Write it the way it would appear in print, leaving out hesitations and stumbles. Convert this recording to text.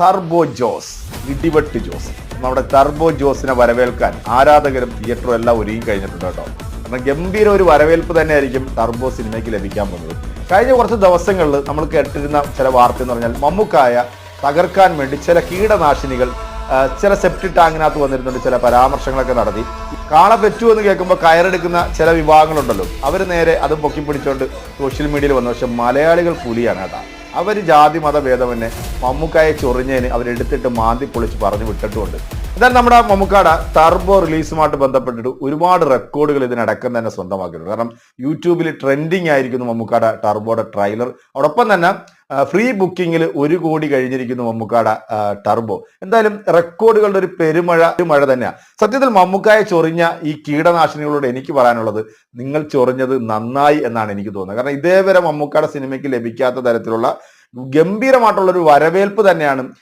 Turbo Jose, ഇടിവെട്ട് Jose. നമ്മുടെ turbo ജോസിനെ വരവേൽക്കാൻ ആരാധകരും തിയേറ്ററും എല്ലാം ഒരുങ്ങി കഴിഞ്ഞിട്ടുണ്ട് കേട്ടോ. കാരണം ഗംഭീര ഒരു വരവേൽപ്പ് തന്നെയായിരിക്കും ടർബോ സിനിമയ്ക്ക് ലഭിക്കാൻ പോകുന്നത്. കഴിഞ്ഞ കുറച്ച് ദിവസങ്ങളിൽ നമ്മൾ കേട്ടിരുന്ന ചില വാർത്ത എന്ന് പറഞ്ഞാൽ മമ്മൂക്കായ തകർക്കാൻ വേണ്ടി ചില കീടനാശിനികൾ ചില സെപ്റ്റി ടാങ്കിനകത്ത് വന്നിരുന്നുണ്ട്, ചില പരാമർശങ്ങളൊക്കെ നടത്തി. കാള പെറ്റു എന്ന് കേൾക്കുമ്പോൾ കയറെടുക്കുന്ന ചില വിഭാഗങ്ങളുണ്ടല്ലോ, അവർ നേരെ അത് പൊക്കിപ്പിടിച്ചുകൊണ്ട് സോഷ്യൽ മീഡിയയിൽ വന്നു. പക്ഷെ മലയാളികൾ പുലിയാണ് കേട്ടോ. അവർ ജാതി മത ഭേദമന്നെ മമ്മൂക്കായെ ചൊറിഞ്ഞതിന് അവരെടുത്തിട്ട് മാന്തി പൊളിച്ച് പറഞ്ഞു വിട്ടിട്ടുമുണ്ട്. എന്നാൽ നമ്മുടെ മമ്മൂക്കാട ടർബോ റിലീസുമായിട്ട് ബന്ധപ്പെട്ടിട്ട് ഒരുപാട് റെക്കോർഡുകൾ ഇതിനടക്കം തന്നെ സ്വന്തമാക്കിയിട്ടുണ്ട്. കാരണം യൂട്യൂബിൽ ട്രെൻഡിങ് ആയിരിക്കുന്നു മമ്മൂക്കാട ടർബോയുടെ ട്രെയിലർ. അതോടൊപ്പം തന്നെ ഫ്രീ ബുക്കിങ്ങിൽ 1 കോടി കഴിഞ്ഞിരിക്കുന്നു മമ്മൂക്കാട ടർബോ. എന്തായാലും റെക്കോർഡുകളുടെ ഒരു പെരുമഴ തന്നെയാണ്. സത്യത്തിൽ മമ്മൂക്കായെ ചൊറിഞ്ഞ ഈ കീടനാശിനികളോട് എനിക്ക് പറയാനുള്ളത്, നിങ്ങൾ ചൊറിഞ്ഞത് നന്നായി എന്നാണ് എനിക്ക് തോന്നുന്നത്. കാരണം ഇതേവരെ മമ്മൂക്കാട സിനിമയ്ക്ക് ലഭിക്കാത്ത തരത്തിലുള്ള ഗംഭീരമായിട്ടുള്ള ഒരു വരവേൽപ്പ് തന്നെയാണ്